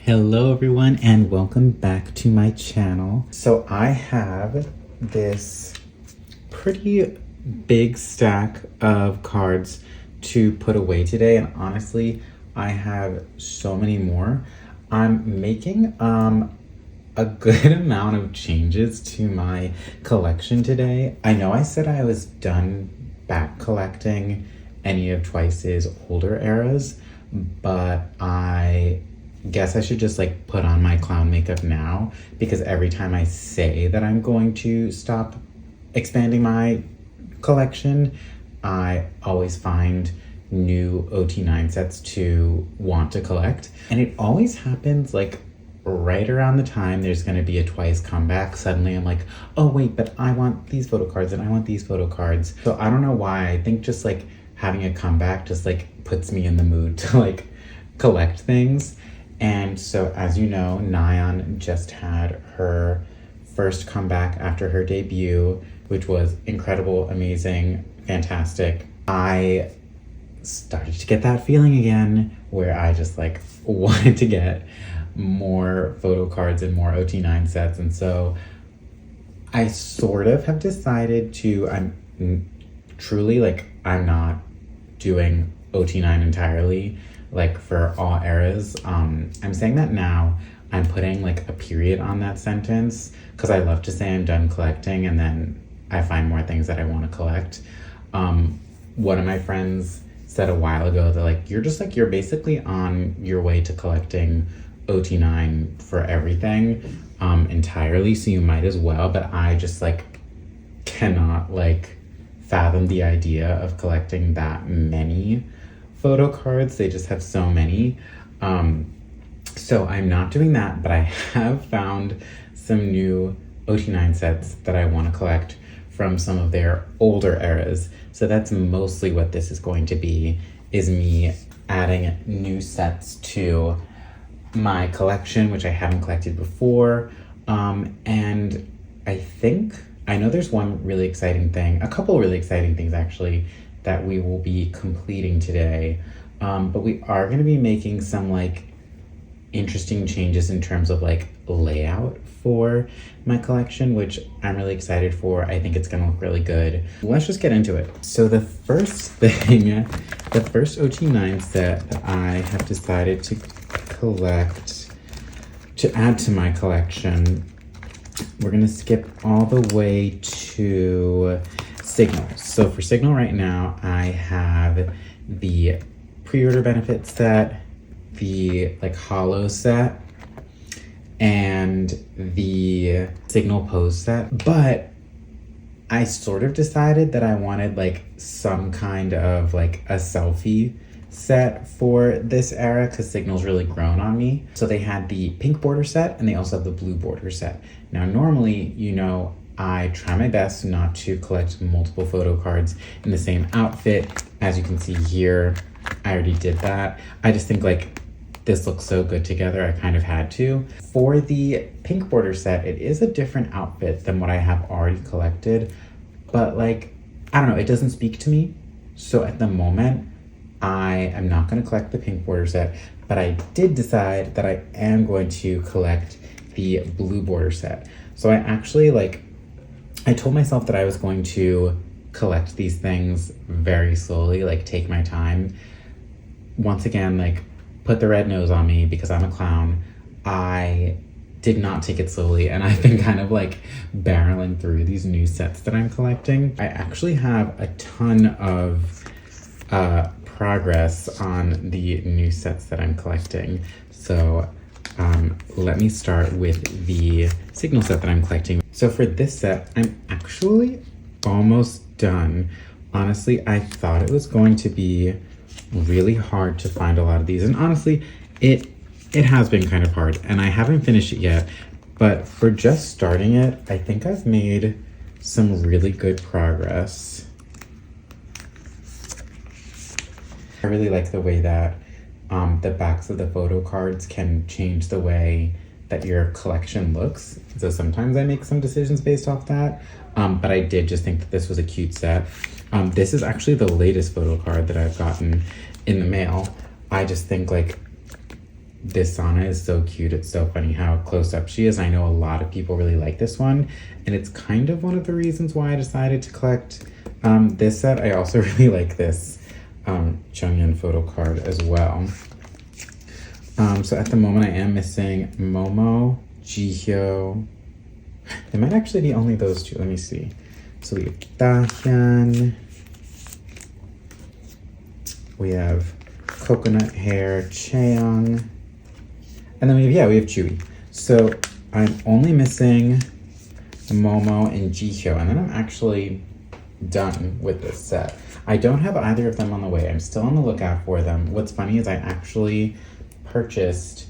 Hello everyone and welcome back to my channel. So I have this pretty big stack of cards to put away today, and honestly I have so many more. I'm making a good amount of changes to my collection today. I know I said I was done back collecting any of Twice's older eras, but I guess I should just like put on my clown makeup now, because every time I say that I'm going to stop expanding my collection, I always find new OT9 sets to want to collect. And it always happens like right around the time there's going to be a Twice comeback. Suddenly I'm like, oh wait, but I want these photo cards and I want these photo cards. So I don't know why. I think just like having a comeback just like puts me in the mood to like collect things. And so, as you know, Nayeon just had her first comeback after her debut, which was incredible, amazing, fantastic. I started to get that feeling again where I just like wanted to get more photo cards and more OT9 sets. And so I sort of have decided to, I'm truly like, I'm not doing OT9 entirely, like for all eras. I'm saying that now. I'm putting like a period on that sentence because I love to say I'm done collecting and then I find more things that I want to collect. One of my friends said a while ago that like, you're basically on your way to collecting OT9 for everything entirely, so you might as well. But I just like cannot like fathom the idea of collecting that many photo cards. They just have so many. So I'm not doing that, but I have found some new OT9 sets that I want to collect from some of their older eras. So that's mostly what this is going to be, is me adding new sets to my collection, which I haven't collected before. And I know there's one really exciting thing, a couple really exciting things actually, that we will be completing today. But we are going to be making some like interesting changes in terms of like layout for my collection, which I'm really excited for. I think it's going to look really good. Let's just get into it. So the first OT9 set that I have decided to collect, to add to my collection, we're going to skip all the way to Signal. So for Signal right now, I have the pre-order benefit set, the like holo set, and the Signal pose set. But I sort of decided that I wanted like some kind of like a selfie set for this era because Signal's really grown on me. So they had the pink border set and they also have the blue border set. Now normally, you know, I try my best not to collect multiple photo cards in the same outfit. As you can see here, I already did that. I just think like this looks so good together, I kind of had to. For the pink border set, it is a different outfit than what I have already collected, but like, I don't know, it doesn't speak to me. So at the moment, I am not going to collect the pink border set, but I did decide that I am going to collect the blue border set. So I actually I told myself that I was going to collect these things very slowly, like take my time. Once again, like put the red nose on me because I'm a clown. I did not take it slowly, and I've been kind of like barreling through these new sets that I'm collecting. I actually have a ton of progress on the new sets that I'm collecting. So let me start with the Signal set that I'm collecting. So for this set, I'm actually almost done. Honestly, I thought it was going to be really hard to find a lot of these, and honestly, it has been kind of hard, and I haven't finished it yet. But for just starting it, I think I've made some really good progress. I really like the way that the backs of the photo cards can change the way that your collection looks. So sometimes I make some decisions based off that. But I did just think that this was a cute set. This is actually the latest photo card that I've gotten in the mail. I just think like this Sana is so cute. It's so funny how close up she is. I know a lot of people really like this one, and it's kind of one of the reasons why I decided to collect this set. I also really like this Chungyeon photo card as well. So at the moment I am missing Momo, Jihyo. It might actually be only those two. Let me see. So we have Dahyun. We have Coconut Hair, Chaeyoung. And then we have Chewy. So I'm only missing Momo and Jihyo, and then I'm actually done with this set. I don't have either of them on the way. I'm still on the lookout for them. What's funny is I actually purchased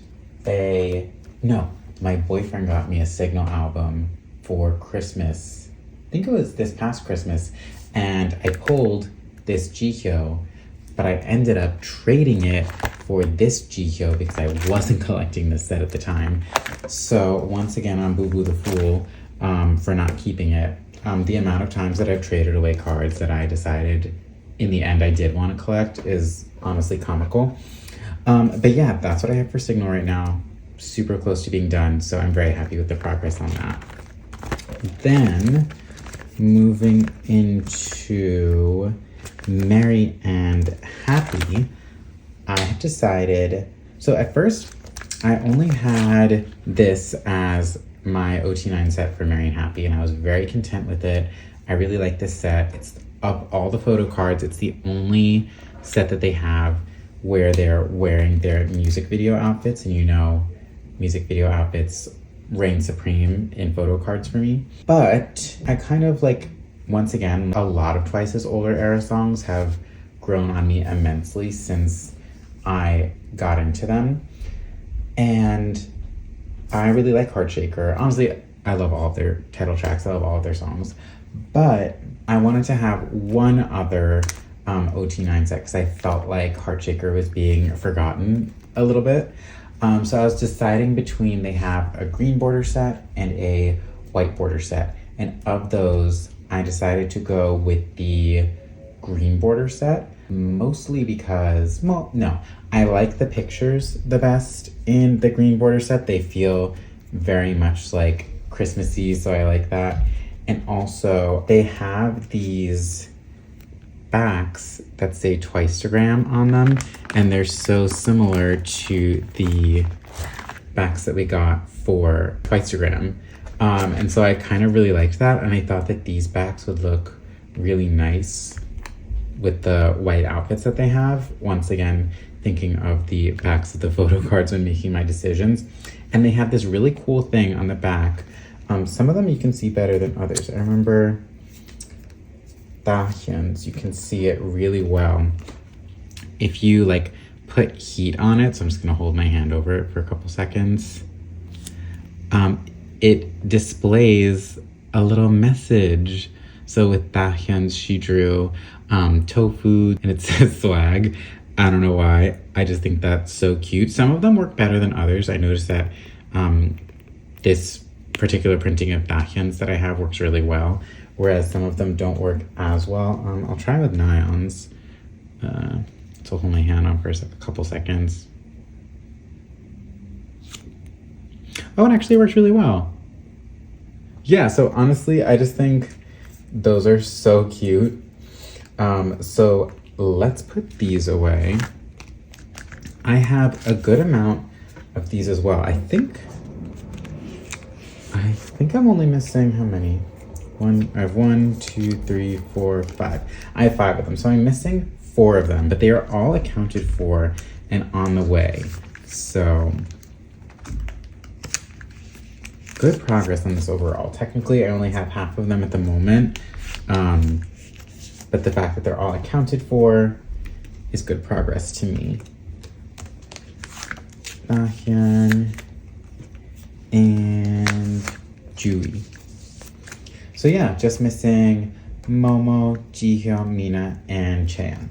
my boyfriend got me a Signal album for Christmas. I think it was this past Christmas, and I pulled this Jihyo, but I ended up trading it for this Jihyo because I wasn't collecting this set at the time. So once again, I'm Boo Boo the Fool for not keeping it. The amount of times that I've traded away cards that I decided in the end I did want to collect is honestly comical. But yeah, that's what I have for Signal right now. Super close to being done, so I'm very happy with the progress on that. Then, moving into Merry and Happy, I have decided, so at first, I only had this as my OT9 set for Merry and Happy, and I was very content with it. I really like this set. It's of all the photo cards, it's the only set that they have where they're wearing their music video outfits, and you know, music video outfits reign supreme in photo cards for me. But I kind of like, once again, a lot of Twice's older era songs have grown on me immensely since I got into them. And I really like Heart Shaker. Honestly, I love all of their title tracks. I love all of their songs. But I wanted to have one other OT9 set because I felt like Heart Shaker was being forgotten a little bit. So I was deciding between, they have a green border set and a white border set. And of those, I decided to go with the green border set, mostly because, well, no, I like the pictures the best in the green border set. They feel very much like Christmassy, so I like that. And also, they have these backs that say Twiceagram on them, and they're so similar to the backs that we got for Twiceagram. And so I kind of really liked that, and I thought that these backs would look really nice with the white outfits that they have. Once again, thinking of the backs of the photo cards when making my decisions. And they have this really cool thing on the back. Some of them you can see better than others. I remember Dahyun's, you can see it really well if you like put heat on it. So I'm just gonna hold my hand over it for a couple seconds. It displays a little message. So with Dahyun's, she drew tofu and it says swag. I don't know why. I just think that's so cute. Some of them work better than others. I noticed that this particular printing of Dahyun's that I have works really well, whereas some of them don't work as well. I'll try with Nayeon's. So hold my hand on for a couple seconds. Oh, it actually works really well. Yeah, so honestly, I just think those are so cute. So let's put these away. I have a good amount of these as well. I think I'm only missing how many? I have 1, 2, 3, 4, 5. I have 5 of them, so I'm missing 4 of them, but they are all accounted for and on the way. So good progress on this overall. Technically, I only have half of them at the moment, but the fact that they're all accounted for is good progress to me. Dahyun and Jui. So yeah, just missing Momo, Jihyo, Mina, and Chaeyoung.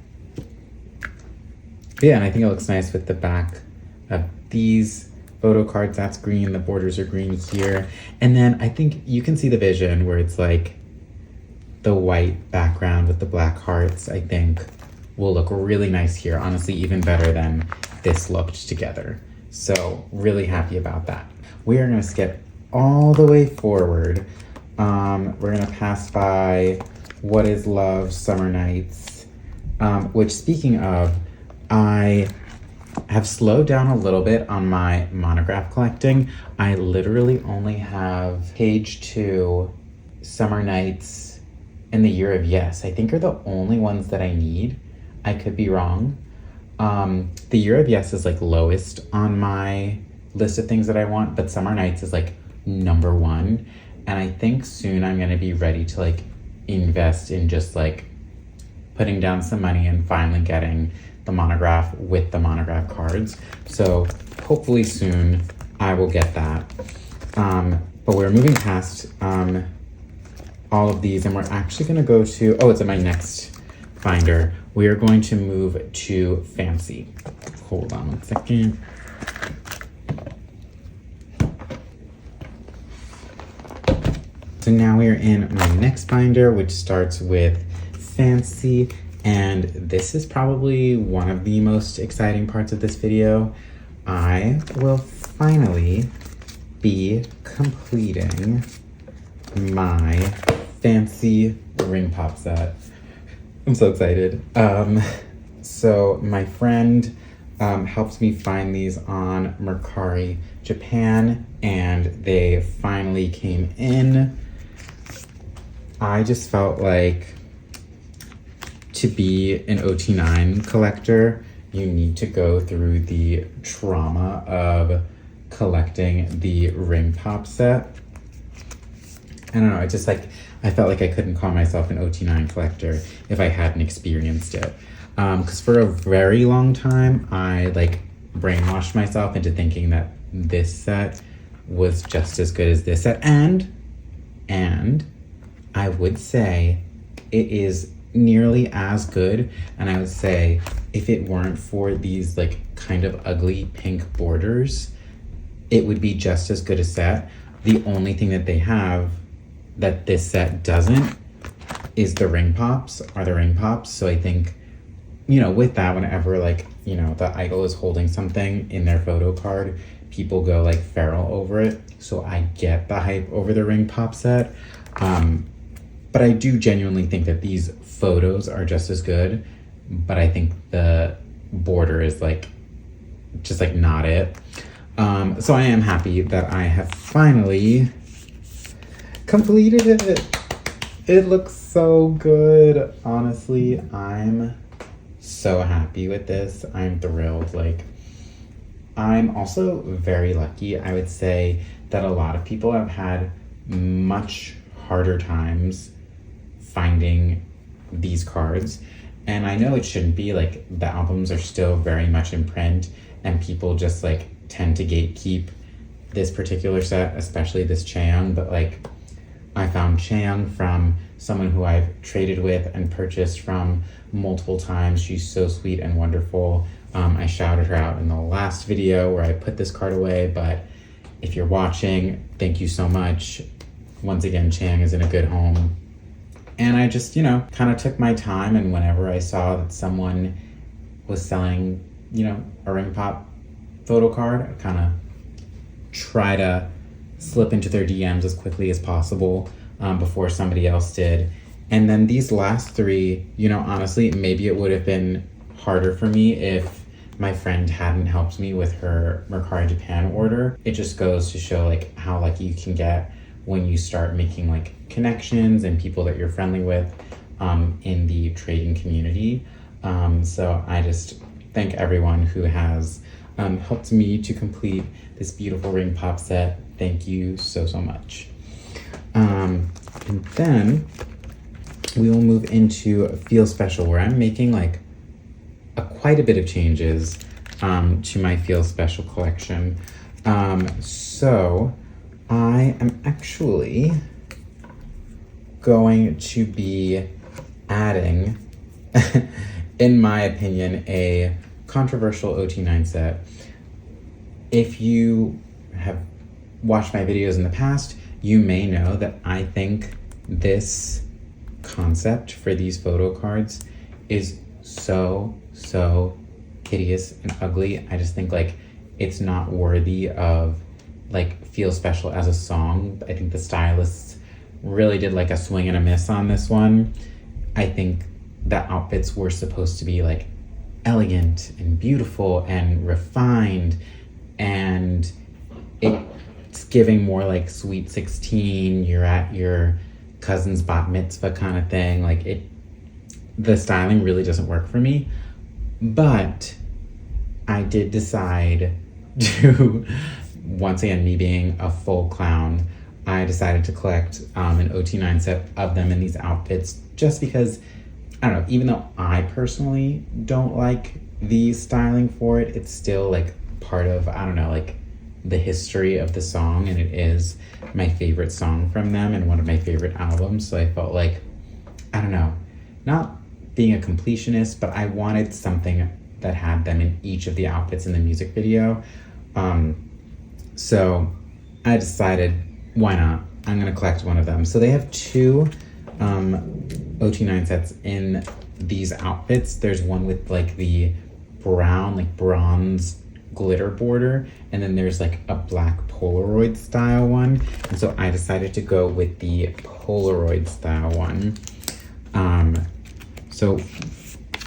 Yeah, and I think it looks nice with the back of these Photocards, that's green. The borders are green here. And then I think you can see the vision where it's like the white background with the black hearts, I think will look really nice here. Honestly, even better than this looked together. So really happy about that. We are gonna skip all the way forward. We're gonna pass by What Is Love, Summer Nights, which speaking of, I have slowed down a little bit on my monograph collecting. I literally only have Page 2, Summer Nights, and The Year of Yes. I think are the only ones that I need. I could be wrong. The Year of Yes is like lowest on my list of things that I want, but Summer Nights is like number one. And I think soon I'm gonna be ready to like invest in just like putting down some money and finally getting the monograph with the monograph cards. So hopefully soon I will get that. But we're moving past all of these and we're actually gonna go to, oh, it's in my next binder. We are going to move to Fancy. Hold on one second. So now we are in my next binder, which starts with Fancy. And this is probably one of the most exciting parts of this video. I will finally be completing my Fancy ring pop set. I'm so excited. So my friend helped me find these on Mercari Japan, and they finally came in. I just felt like to be an OT9 collector, you need to go through the trauma of collecting the ring pop set. I don't know, it just like, I felt like I couldn't call myself an OT9 collector if I hadn't experienced it. Because for a very long time, I like brainwashed myself into thinking that this set was just as good as this set. And I would say it is nearly as good. And I would say if it weren't for these like kind of ugly pink borders, it would be just as good a set. The only thing that they have that this set doesn't is the ring pops, So I think, you know, with that, whenever like, you know, the idol is holding something in their photo card, people go like feral over it. So I get the hype over the ring pop set. But I do genuinely think that these photos are just as good, but I think the border is like, just like not it. So I am happy that I have finally completed it. It looks so good. Honestly, I'm so happy with this. I'm thrilled. Like, I'm also very lucky. I would say that a lot of people have had much harder times finding these cards. And I know it shouldn't be, like, the albums are still very much in print and people just like tend to gatekeep this particular set, especially this Chaeyoung, but like I found Chaeyoung from someone who I've traded with and purchased from multiple times. She's so sweet and wonderful. I shouted her out in the last video where I put this card away, but if you're watching, thank you so much. Once again, Chaeyoung is in a good home. And I just, you know, kind of took my time, and whenever I saw that someone was selling, you know, a ring pop photo card, I kind of try to slip into their DMs as quickly as possible before somebody else did. And then these last three, you know, honestly, maybe it would have been harder for me if my friend hadn't helped me with her Mercari Japan order. It just goes to show like how lucky you can get when you start making like connections and people that you're friendly with in the trading community. So I just thank everyone who has helped me to complete this beautiful ring pop set. Thank you so, so much. And then we will move into Feel Special, where I'm making like quite a bit of changes to my Feel Special collection. So I am actually going to be adding, in my opinion, a controversial OT9 set. if you have watched my videos in the past, you may know that I think this concept for these photo cards is so hideous and ugly. I just think like it's not worthy of like Feel Special as a song. I think the stylists really did like a swing and a miss on this one. I think the outfits were supposed to be like elegant and beautiful and refined, and it's giving more like Sweet 16, you're at your cousin's bat mitzvah kind of thing. Like the styling really doesn't work for me. But I did decide to, once again, me being a full clown, I decided to collect an OT9 set of them in these outfits just because, I don't know, even though I personally don't like the styling for it, it's still like part of, I don't know, like the history of the song, and it is my favorite song from them and one of my favorite albums. So I felt like, I don't know, not being a completionist, but I wanted something that had them in each of the outfits in the music video. So I decided, why not? I'm gonna collect one of them. So they have two OT9 sets in these outfits. There's one with like the brown, like bronze glitter border, and then there's like a black Polaroid style one. And so I decided to go with the Polaroid style one. So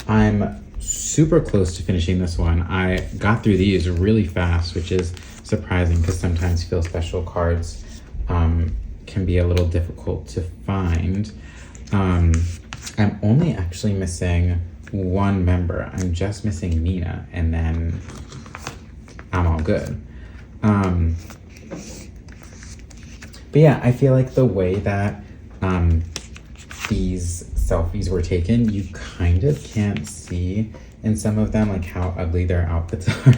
I'm super close to finishing this one. I got through these really fast, which is surprising because sometimes Feel Special cards can be a little difficult to find. I'm only actually missing one member. I'm just missing Nina, and then I'm all good. But yeah, I feel like the way that these selfies were taken, you kind of can't see in some of them like how ugly their outfits are.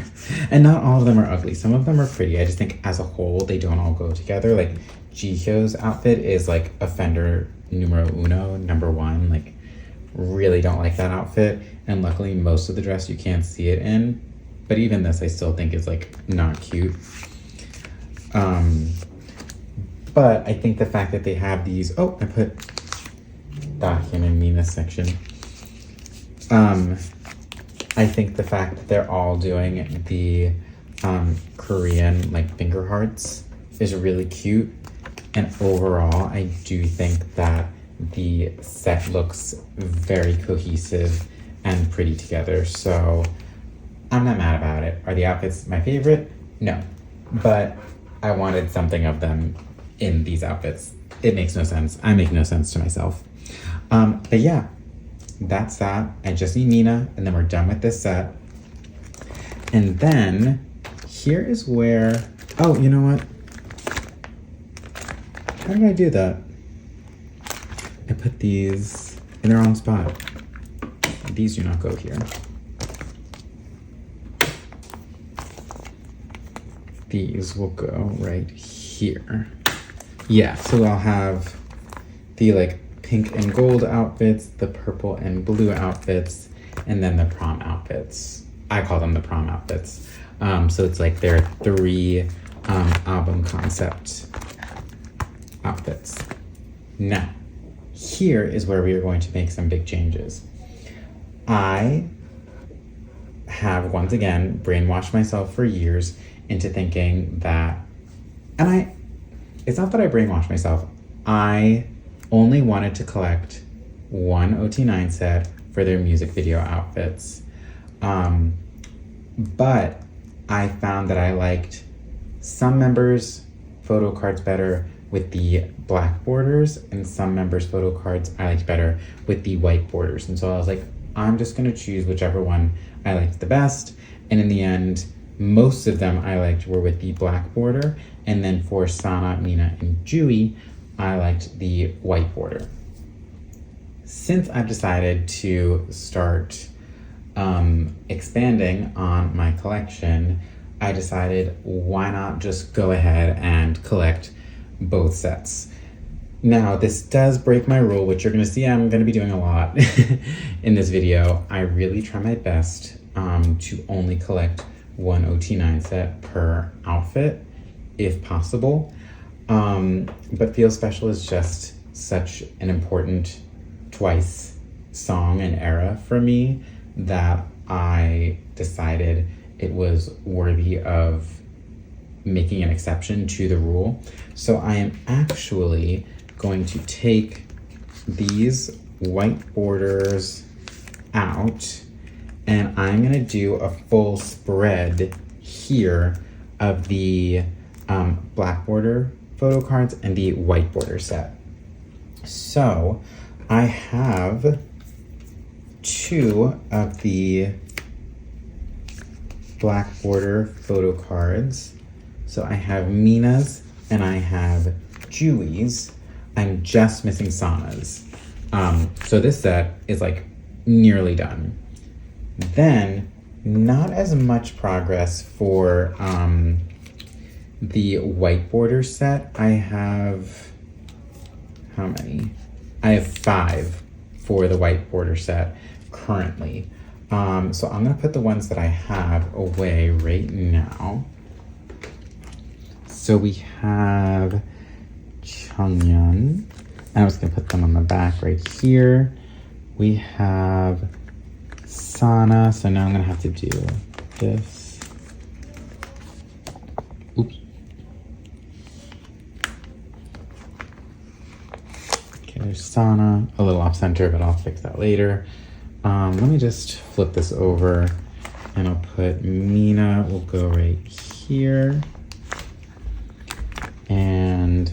And not all of them are ugly. Some of them are pretty. I just think as a whole, they don't all go together. Like Jihyo's outfit is like offender numero uno, number one. Like really don't like that outfit. And luckily most of the dress you can't see it in. But even this I still think is like not cute. But I think the fact that they have these, oh, I put Dahyun in Nina's section. I think the fact that they're all doing the Korean like finger hearts is really cute. And overall, I do think that the set looks very cohesive and pretty together. So I'm not mad about it. Are the outfits my favorite? No. But I wanted something of them in these outfits. It makes no sense. I make no sense to myself. But yeah, that's that. I just need Nina, and then we're done with this set. And then here is where, oh, you know what? How did I do that? I put these in the wrong spot. These do not go here. These will go right here. Yeah, so I'll have the like pink and gold outfits, the purple and blue outfits, and then the prom outfits. I call them the prom outfits. So it's like their three album concept outfits. Now, here is where we are going to make some big changes. I have once again brainwashed myself for years into thinking that, and it's not that I brainwashed myself, I only wanted to collect one OT9 set for their music video outfits. But I found that I liked some members' photo cards better with the black borders, and some members' photo cards I liked better with the white borders. And so I was like, I'm just gonna choose whichever one I liked the best. And in the end, most of them I liked were with the black border. And then for Sana, Nina, and Jui, I liked the white border. Since I've decided to start expanding on my collection, I decided why not just go ahead and collect both sets. Now, this does break my rule, which you're gonna see I'm gonna be doing a lot in this video. I really try my best to only collect one OT9 set per outfit if possible. But Feel Special is just such an important Twice song and era for me that I decided it was worthy of making an exception to the rule. So I am actually going to take these white borders out, and I'm gonna do a full spread here of the black border photo cards and the white border set. So I have 2 of the black border photo cards. So I have Mina's and I have Julie's. I'm just missing Sana's. So this set is like nearly done. Then not as much progress for the white border set. I have, how many? I have 5 for the white border set currently. So I'm gonna put the ones that I have away right now. So we have Changyeon, and I'm just gonna put them on the back right here. We have Sana, so now I'm gonna have to do this. Oops. Okay, there's Sana, a little off center, but I'll fix that later. Let me just flip this over and I'll put Mina will go right here. And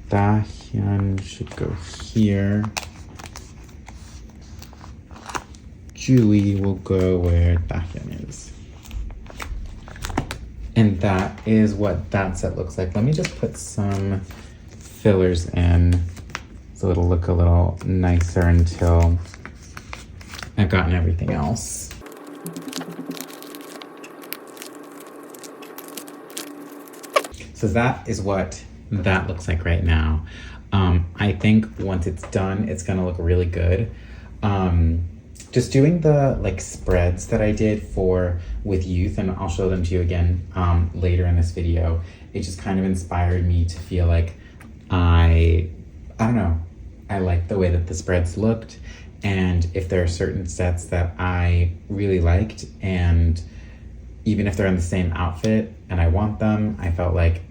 Dahyun should go here. Julie will go where Dahyun is. And that is what that set looks like. Let me just put some fillers in so it'll look a little nicer until I've gotten everything else. So that is what that looks like right now. I think once it's done, it's gonna look really good. Just doing the like spreads that I did for with youth, and I'll show them to you again later in this video. It just kind of inspired me to feel like I don't know, I like the way that the spreads looked. And if there are certain sets that I really liked, and even if they're in the same outfit and I want them, I felt like,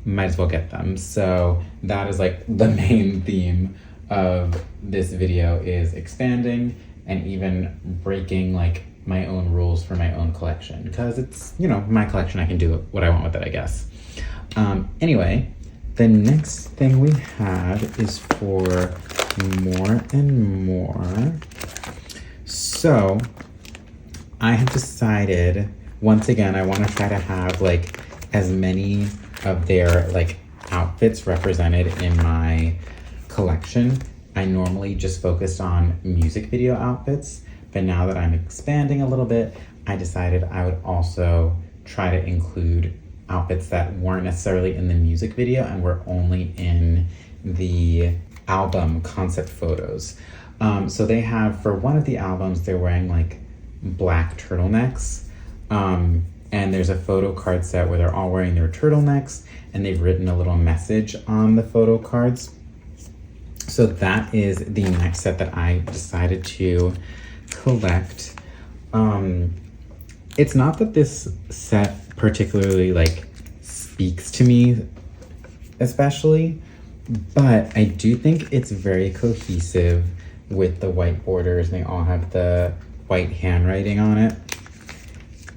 might as well get them. So that is like the main theme of this video, is expanding and even breaking like my own rules for my own collection. Because it's, you know, my collection, I can do what I want with it, I guess. Anyway, the next thing we have is for more and more. So I have decided, once again, I want to try to have like as many of their like outfits represented in my collection. I normally just focused on music video outfits, but now that I'm expanding a little bit, I decided I would also try to include outfits that weren't necessarily in the music video and were only in the album concept photos. So they have, for one of the albums, they're wearing like black turtlenecks. And there's a photo card set where they're all wearing their turtlenecks and they've written a little message on the photo cards. So that is the next set that I decided to collect. It's not that this set particularly like speaks to me especially, but I do think it's very cohesive with the white borders. They all have the white handwriting on it.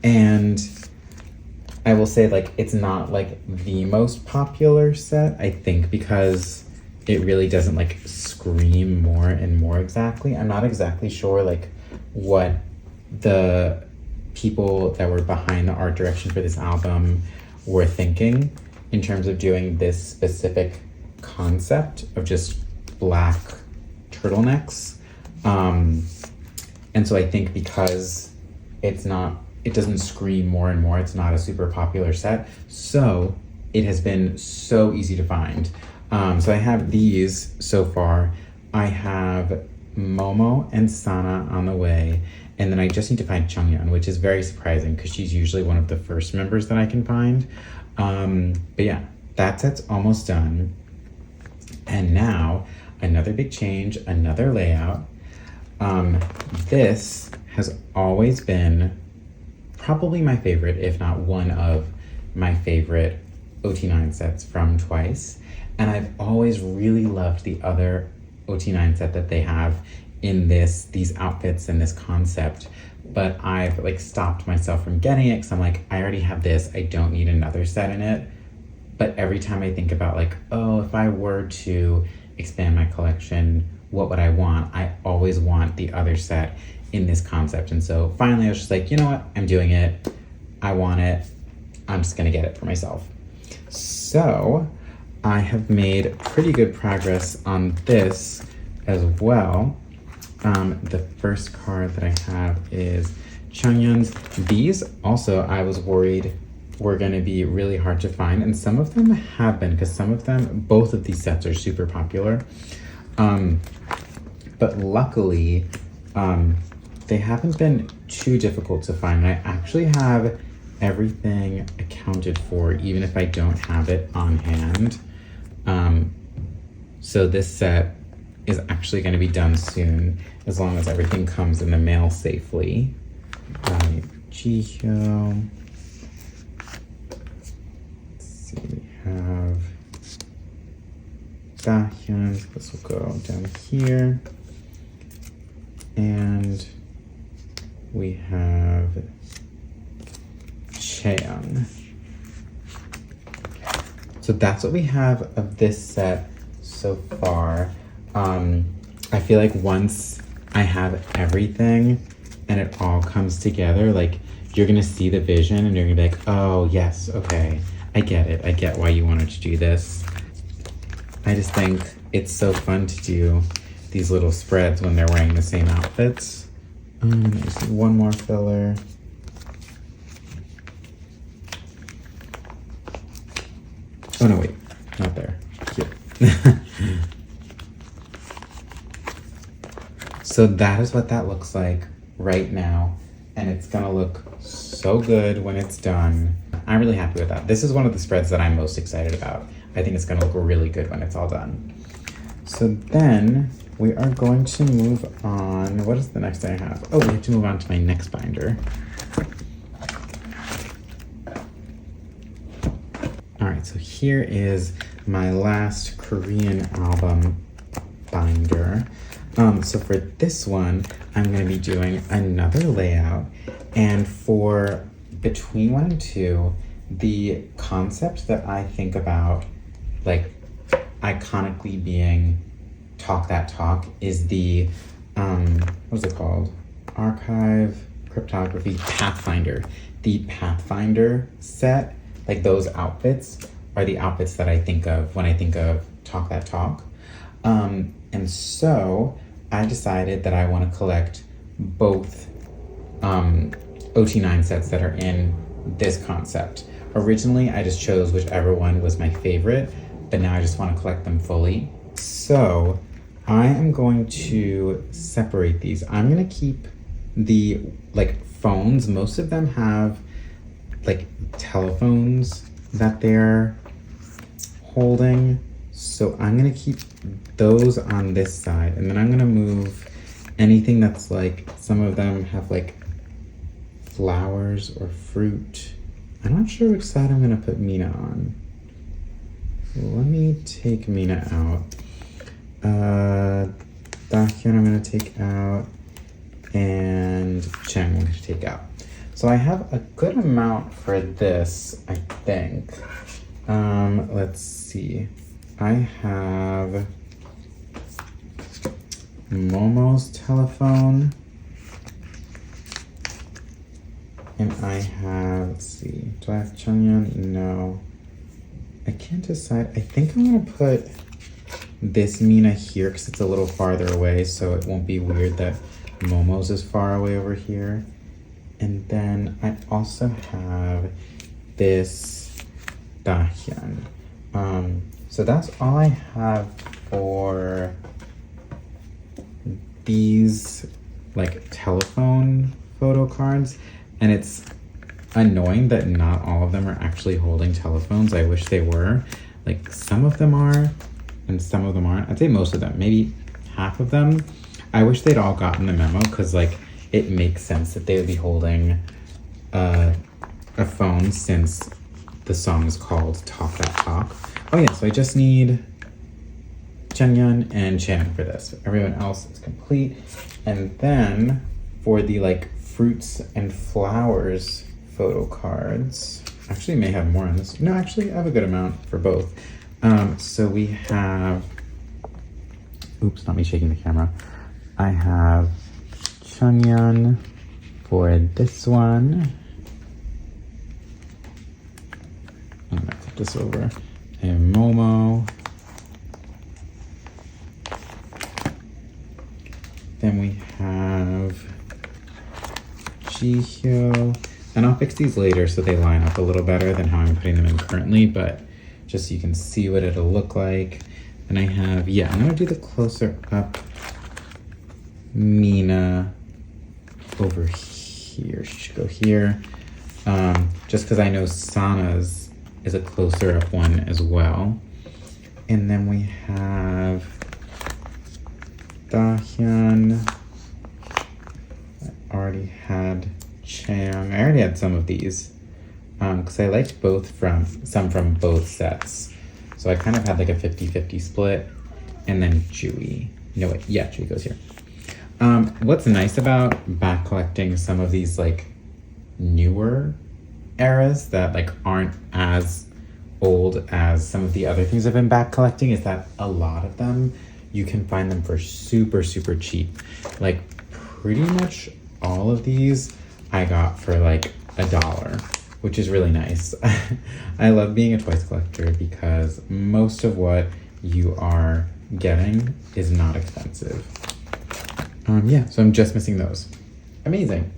And I will say, like, it's not like the most popular set, I think, because it really doesn't like scream more and more exactly. I'm not exactly sure like what the people that were behind the art direction for this album were thinking in terms of doing this specific concept of just black turtlenecks. And so I think because it doesn't scream more and more, it's not a super popular set, so it has been so easy to find. So I have these so far. I have Momo and Sana on the way, And then I just need to find Changyeon, which is very surprising because she's usually one of the first members that I can find. But yeah, that set's almost done. And now, another big change, another layout. This has always been probably my favorite, if not one of my favorite OT9 sets from Twice. And I've always really loved the other OT9 set that they have in these outfits and this concept. But I've like stopped myself from getting it because I'm like, I already have this, I don't need another set in it. But every time I think about like, oh, if I were to expand my collection, what would I want? I always want the other set in this concept. And so finally I was just like, you know what? I'm doing it. I want it. I'm just gonna get it for myself. So I have made pretty good progress on this as well. The first card that I have is Changyeon's. These also I was worried were going to be really hard to find, and some of them have been, because both of these sets are super popular. But luckily, they haven't been too difficult to find. I actually have everything accounted for, even if I don't have it on hand. So this set is actually going to be done soon, as long as everything comes in the mail safely. Jihyo. We have Dahyun, this will go down here, and we have Cheon. So that's what we have of this set so far. I feel like once I have everything and it all comes together, like you're gonna see the vision and you're gonna be like, oh yes, okay. I get it. I get why you wanted to do this. I just think it's so fun to do these little spreads when they're wearing the same outfits. There's one more filler. Oh no, wait, not there. Here. So that is what that looks like right now. And it's gonna look so good when it's done. I'm really happy with that. This is one of the spreads that I'm most excited about. I think it's gonna look really good when it's all done. So then we are going to move on. What is the next thing I have? Oh, we have to move on to my next binder. All right, so here is my last Korean album binder. So for this one, I'm gonna be doing another layout, and for between 1 and 2, the concept that I think about, like iconically being Talk That Talk, is the, what's it called? Archive, Cryptography, Pathfinder. The Pathfinder set, like those outfits, are the outfits that I think of when I think of Talk That Talk. And so I decided that I want to collect both OT9 sets that are in this concept. Originally, I just chose whichever one was my favorite, but now I just want to collect them fully. So I am going to separate these. I'm going to keep the phones. Most of them have like telephones that they're holding. So I'm going to keep those on this side, and then I'm going to move anything that's like, some of them have like flowers or fruit. I'm not sure which side I'm gonna put Mina on. Let me take Mina out. Dahyun I'm gonna take out, and Chang I'm gonna take out. So I have a good amount for this, I think. Let's see. I have Momo's telephone. And I have, let's see, do I have Changyeon? No. I can't decide. I think I'm gonna put this Mina here because it's a little farther away, so it won't be weird that Momo's is far away over here. And then I also have this Dahyun. So that's all I have for these like telephone photo cards, and it's annoying that not all of them are actually holding telephones. I wish they were. Like some of them are and some of them aren't. I'd say most of them, maybe half of them. I wish they'd all gotten the memo, because like it makes sense that they would be holding a phone since the song is called Talk That Talk. Oh yeah, so I just need Chanyeon and Chan for this. Everyone else is complete. And then for the like fruits and flowers photo cards, actually may have more on this. No, actually I have a good amount for both. So we have, oops, not me shaking the camera. I have Chanyeon for this one. I'm gonna flip this over. And Momo. Then we have Jihyo. And I'll fix these later so they line up a little better than how I'm putting them in currently, but just so you can see what it'll look like. And I have, yeah, I'm gonna do the closer up Mina over here. She should go here. Just because I know Sana's is a closer up one as well. And then we have Dahyun. I already had Chang. I already had some of these because I liked some from both sets. So I kind of had like a 50-50 split. And then Jui. No, wait, yeah, Jui goes here. What's nice about back collecting some of these like newer eras that like aren't as old as some of the other things I've been back collecting is that a lot of them you can find them for super cheap. Like pretty much all of these I got for like $1, which is really nice. I love being a Twice collector because most of what you are getting is not expensive. Yeah, so I'm just missing those. Amazing.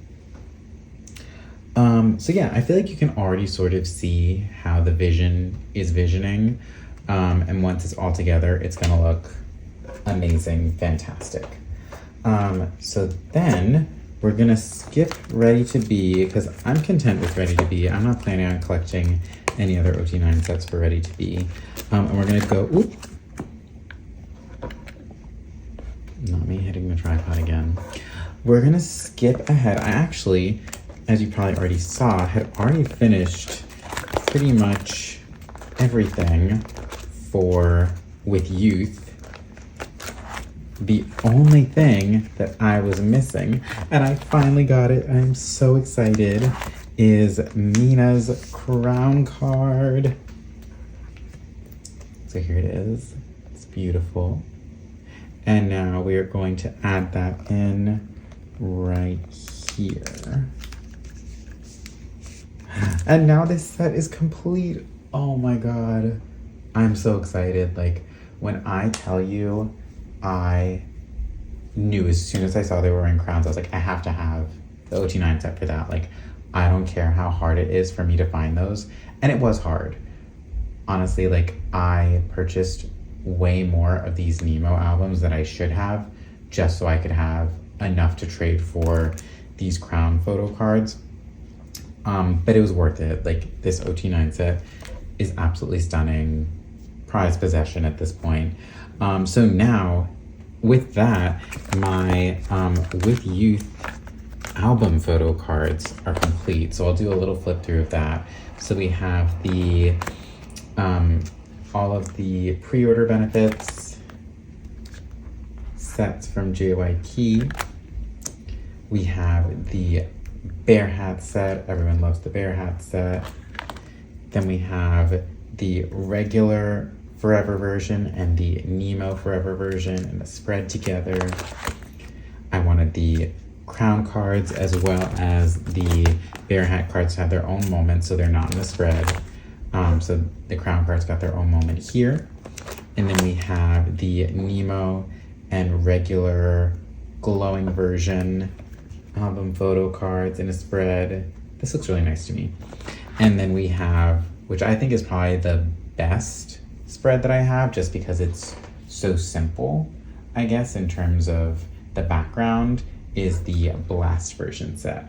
So yeah, I feel like you can already sort of see how the vision is visioning. And once it's all together, it's gonna look amazing, fantastic. So then we're gonna skip Ready to Be because I'm content with Ready to Be. I'm not planning on collecting any other OT9 sets for Ready to Be. And we're gonna go, oop. Not me hitting the tripod again. We're gonna skip ahead. I actually, as you probably already saw, had already finished pretty much everything with Youth. The only thing that I was missing, and I finally got it, I'm so excited, is Mina's crown card. So here it is. It's beautiful. And now we are going to add that in right here. And now this set is complete. Oh my God. I'm so excited. Like when I tell you, I knew as soon as I saw they were wearing crowns, I was like, I have to have the OT9 set for that. Like, I don't care how hard it is for me to find those. And it was hard. Honestly, like I purchased way more of these Nemo albums than I should have just so I could have enough to trade for these crown photo cards. But it was worth it. Like this OT9 set is absolutely stunning, prized possession at this point. So now with that, my with Youth album photo cards are complete. So I'll do a little flip through of that. So we have the all of the pre-order benefits sets from JYP. We have the Bear Hat set. Everyone loves the Bear Hat set. Then we have the regular Forever version and the Nemo Forever version and the spread together. I wanted the crown cards as well as the Bear Hat cards to have their own moment so they're not in the spread. So the crown cards got their own moment here. And then we have the Nemo and regular glowing version album photo cards in a spread. This looks really nice to me. And then we have, which I think is probably the best spread that I have just because it's so simple, I guess, in terms of the background, is the Blast version set.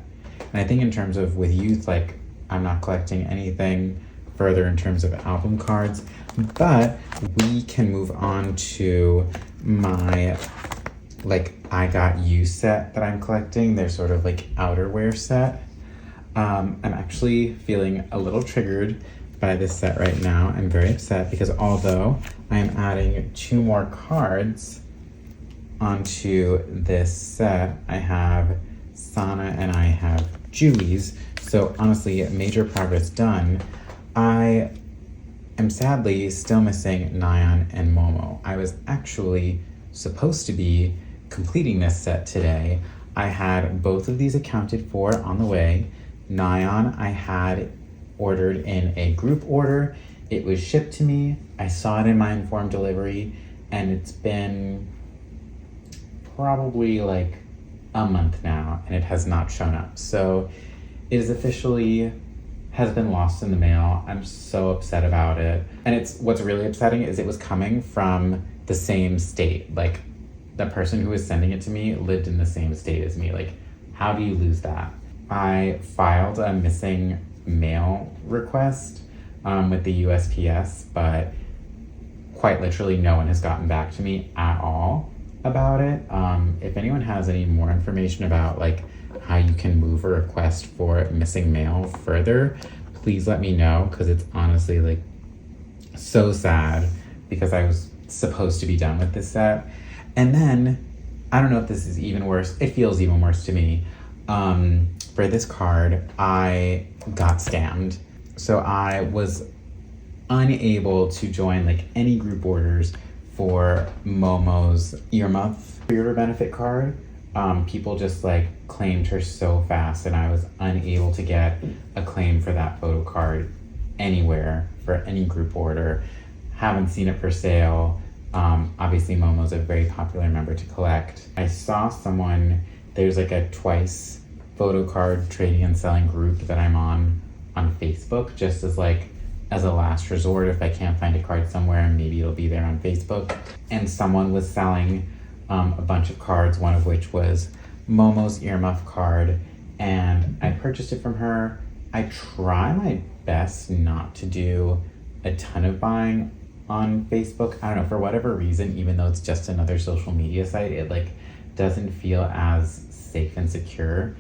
And I think in terms of with youth, like I'm not collecting anything further in terms of album cards, but we can move on to my like I Got You set that I'm collecting. They're sort of like outerwear set. I'm actually feeling a little triggered by this set right now. I'm very upset because although I am adding 2 more cards onto this set, I have Sana and I have Jewies. So honestly, major progress done. I am sadly still missing Nyan and Momo. I was actually supposed to be completing this set today. I had both of these accounted for on the way. Nyan I had ordered in a group order. It was shipped to me. I saw it in my informed delivery, and it's been probably like a month now and it has not shown up. So it is officially has been lost in the mail. I'm so upset about it. And it's what's really upsetting is it was coming from the same state. Like the person who was sending it to me lived in the same state as me. Like, how do you lose that? I filed a missing mail request with the USPS, but quite literally no one has gotten back to me at all about it. If anyone has any more information about like how you can move a request for missing mail further, please let me know, because it's honestly like so sad because I was supposed to be done with this set. And then I don't know if this is even worse. It feels even worse to me. For this card, I got scammed. So I was unable to join like any group orders for Momo's earmuff pre-order benefit card. People just like claimed her so fast, and I was unable to get a claim for that photo card anywhere for any group order. Haven't seen it for sale. Obviously Momo's a very popular member to collect. I saw someone, there's like a Twice Photocard trading and selling group that I'm on Facebook, just as like as a last resort. If I can't find a card somewhere, maybe it'll be there on Facebook. And someone was selling a bunch of cards, one of which was Momo's earmuff card, and I purchased it from her. I try my best not to do a ton of buying on Facebook. I don't know, for whatever reason, even though it's just another social media site, it like doesn't feel as safe and secure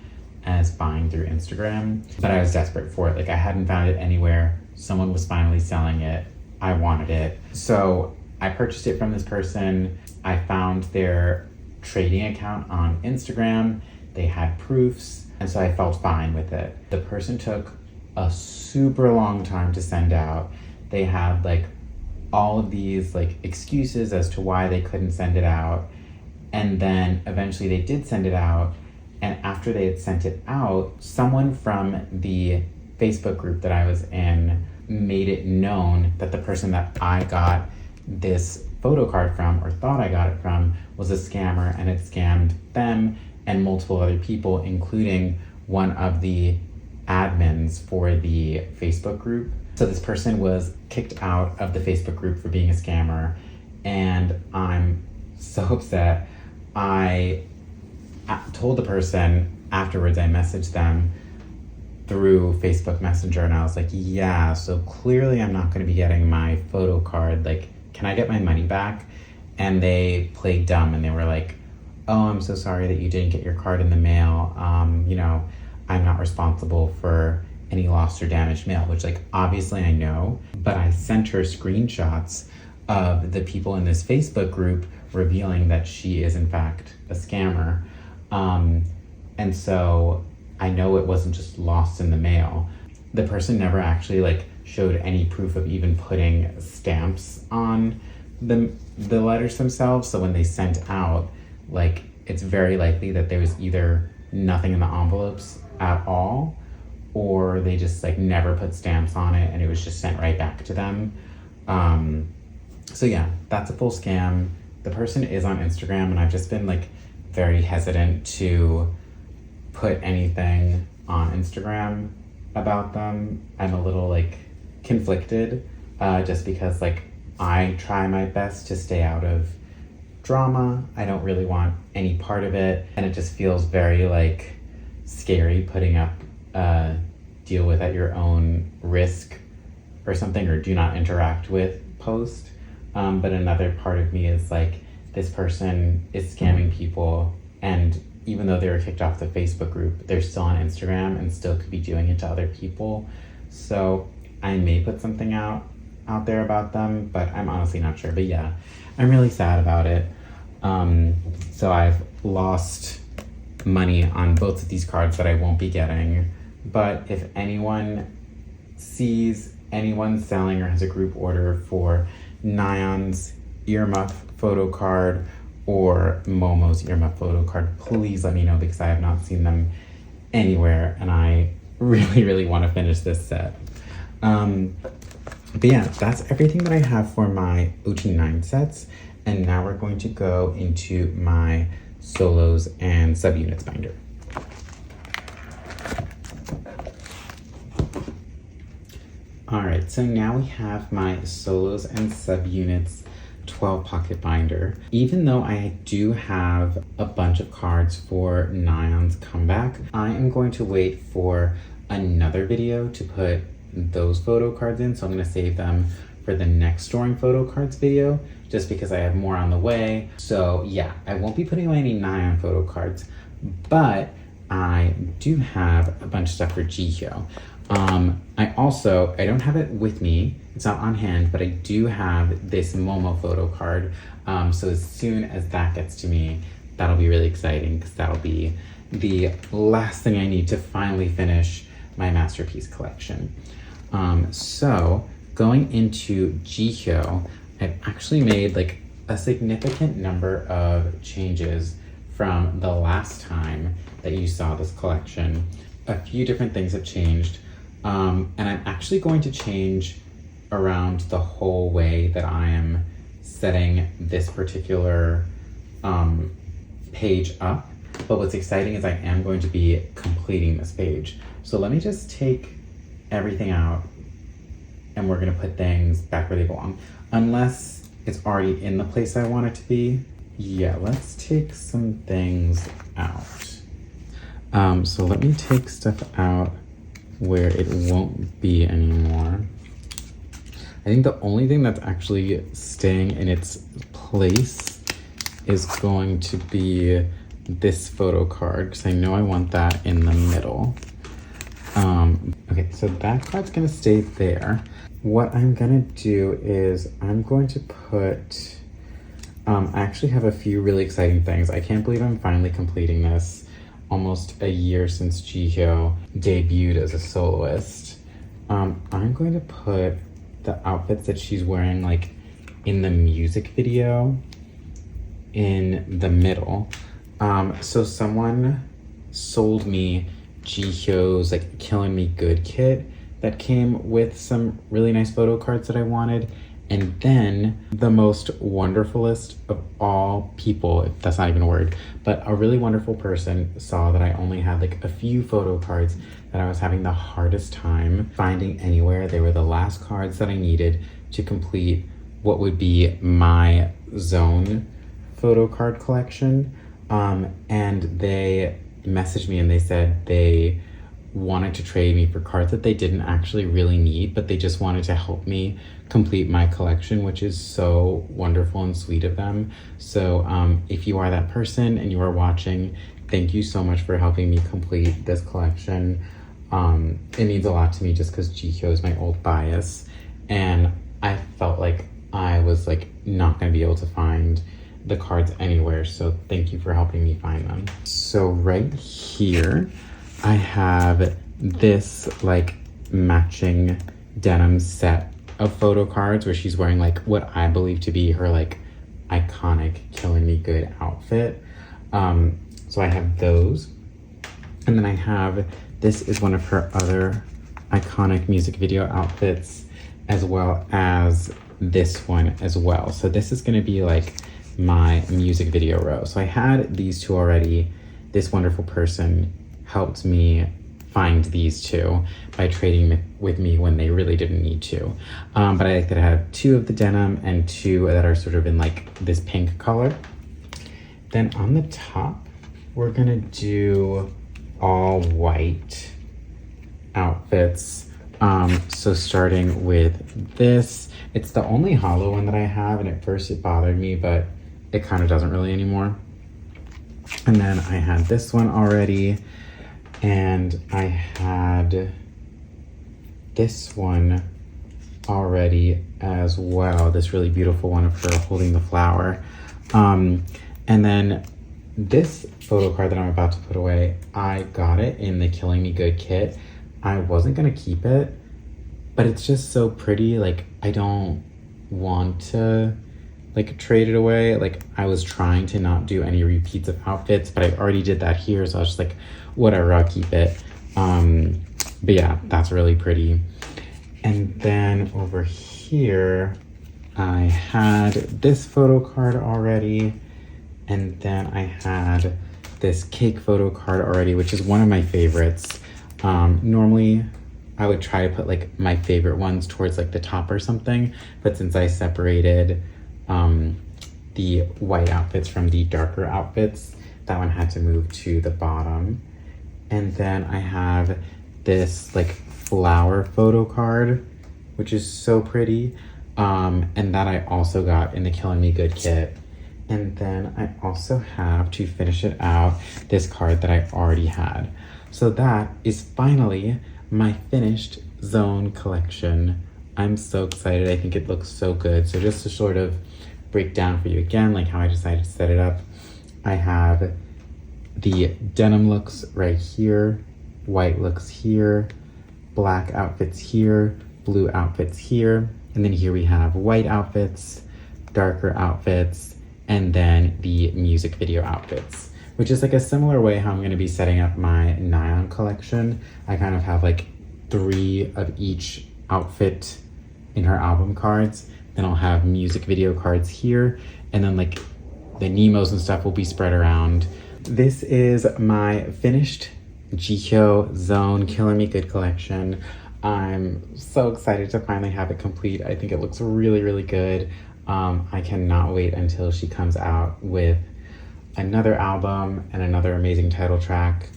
as buying through Instagram. But I was desperate for it. Like I hadn't found it anywhere. Someone was finally selling it. I wanted it. So I purchased it from this person. I found their trading account on Instagram. They had proofs, and so I felt fine with it. The person took a super long time to send out. They had like all of these like excuses as to why they couldn't send it out. And then eventually they did send it out. And after they had sent it out, someone from the Facebook group that I was in made it known that the person that I got this photo card from, or thought I got it from, was a scammer, and it scammed them and multiple other people, including one of the admins for the Facebook group. So this person was kicked out of the Facebook group for being a scammer, and I'm so upset. I told the person afterwards, I messaged them through Facebook Messenger, and I was like, yeah, so clearly I'm not going to be getting my photo card. Like, can I get my money back? And they played dumb, and they were like, oh, I'm so sorry that you didn't get your card in the mail. You know, I'm not responsible for any lost or damaged mail, which like obviously I know, but I sent her screenshots of the people in this Facebook group revealing that she is in fact a scammer. And so I know it wasn't just lost in the mail. The person never actually like showed any proof of even putting stamps on the letters themselves. So when they sent out, like, it's very likely that there was either nothing in the envelopes at all, or they just like never put stamps on it and it was just sent right back to them. So yeah, that's a full scam. The person is on Instagram, and I've just been like very hesitant to put anything on Instagram about them. I'm a little like conflicted, just because like I try my best to stay out of drama. I don't really want any part of it. And it just feels very like scary putting up a deal with at your own risk or something, or do not interact with post. But another part of me is like, this person is scamming people, and even though they were kicked off the Facebook group, they're still on Instagram and still could be doing it to other people. So I may put something out there about them, but I'm honestly not sure. But yeah, I'm really sad about it. So I've lost money on both of these cards that I won't be getting. But if anyone sees anyone selling or has a group order for Nyan's earmuff photo card or Momo's earmuff photo card, please let me know, because I have not seen them anywhere and I really, really want to finish this set. But yeah, that's everything that I have for my OT9 sets. And now we're going to go into my solos and subunits binder. All right, so now we have my solos and subunits 12 pocket binder. Even though I do have a bunch of cards for Nyan's comeback, I am going to wait for another video to put those photo cards in. So I'm gonna save them for the next drawing photo cards video, just because I have more on the way. So yeah, I won't be putting away any Nyan photo cards, but I do have a bunch of stuff for Jihyo. I don't have it with me, it's not on hand, but I do have this Momo photo card. So as soon as that gets to me, that'll be really exciting, because that'll be the last thing I need to finally finish my masterpiece collection. So going into Jihyo, I've actually made like a significant number of changes from the last time that you saw this collection. A few different things have changed. And I'm actually going to change around the whole way that I am setting this particular page up. But what's exciting is I am going to be completing this page. So let me just take everything out and we're gonna put things back where they belong. Unless it's already in the place I want it to be. Yeah, let's take some things out. So let me take stuff out where it won't be anymore. I think the only thing that's actually staying in its place is going to be this photo card, because I know I want that in the middle. Okay, so that card's gonna stay there. What I'm gonna do is I'm going to put, I actually have a few really exciting things. I can't believe I'm finally completing this. Almost a year since Jihyo debuted as a soloist. I'm going to put the outfits that she's wearing like in the music video in the middle. So someone sold me Jihyo's like Killing Me Good kit that came with some really nice photo cards that I wanted. And then the most wonderfulest of all people, if that's not even a word, but a really wonderful person saw that I only had like a few photo cards that I was having the hardest time finding anywhere. They were the last cards that I needed to complete what would be my zone photo card collection. And they messaged me and they said they wanted to trade me for cards that they didn't actually really need, but they just wanted to help me complete my collection, which is so wonderful and sweet of them. So if you are that person and you are watching, thank you so much for helping me complete this collection. It means a lot to me just because Jihyo is my old bias, and I felt like I was like not gonna be able to find the cards anywhere, so thank you for helping me find them. So right here I have this like matching denim set of photo cards where she's wearing like what I believe to be her like iconic Killing Me Good outfit. So I have those, and then I have, this is one of her other iconic music video outfits, as well as this one as well. So this is gonna be like my music video row. So I had these two already. This wonderful person helped me find these two by trading with me when they really didn't need to. But I like that I have 2 of the denim and 2 that are sort of in like this pink color. Then on the top, we're gonna do all white outfits. So starting with this, it's the only hollow one that I have, and at first it bothered me, but it kind of doesn't really anymore. And then I had this one already, and I had this one already as well, this really beautiful one of her holding the flower. And then this photo card that I'm about to put away, I got it in the Killing Me Good kit. I wasn't gonna keep it, but it's just so pretty. Like, I don't want to like trade it away. Like, I was trying to not do any repeats of outfits, but I already did that here, so I was just like, whatever, I'll keep it. But yeah, that's really pretty. And then over here, I had this photo card already, and then I had this cake photo card already, which is one of my favorites. Normally, I would try to put like my favorite ones towards like the top or something, but since I separated the white outfits from the darker outfits, that one had to move to the bottom. And then I have this like flower photo card, which is so pretty, and that I also got in the Killing Me Good kit. And then I also have, to finish it out, this card that I already had. So that is finally my finished Zone collection. I'm so excited. I think it looks so good. So just to sort of break down for you again, like how I decided to set it up, I have the denim looks right here, white looks here, black outfits here, blue outfits here, and then here we have white outfits, darker outfits, and then the music video outfits, which is like a similar way how I'm gonna be setting up my Nyan collection. I kind of have like 3 of each outfit in her album cards. Then I'll have music video cards here, and then like the Nemos and stuff will be spread around. This is my finished Jihyo Zone Killing Me Good collection. I'm so excited to finally have it complete. I think it looks really, really good. I cannot wait until she comes out with another album and another amazing title track.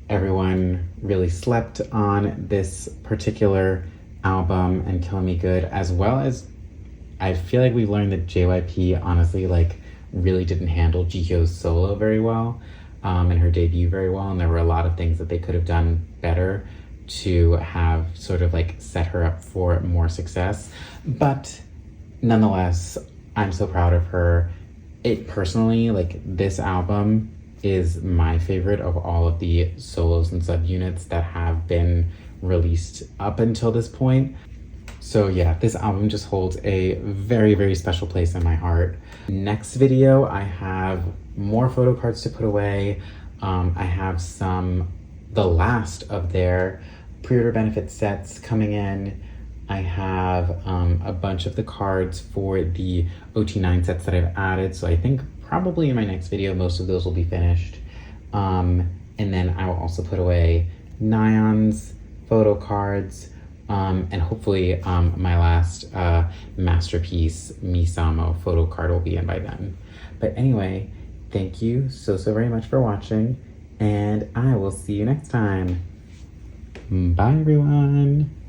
Everyone really slept on this particular album and Killing Me Good, as well as I feel like we've learned that JYP honestly like really didn't handle Jihyo's solo very well, and her debut very well, and there were a lot of things that they could have done better to have sort of like set her up for more success. But nonetheless, I'm so proud of her. It personally, like, this album is my favorite of all of the solos and subunits that have been released up until this point. So yeah, this album just holds a very, very special place in my heart. Next video, I have more photo cards to put away. I have the last of their pre-order benefit sets coming in. I have a bunch of the cards for the OT9 sets that I've added. So I think probably in my next video, most of those will be finished. And then I will also put away Nyan's photo cards, and hopefully my last masterpiece, Misamo photo card, will be in by then. But anyway, thank you so very much for watching, and I will see you next time. Bye everyone.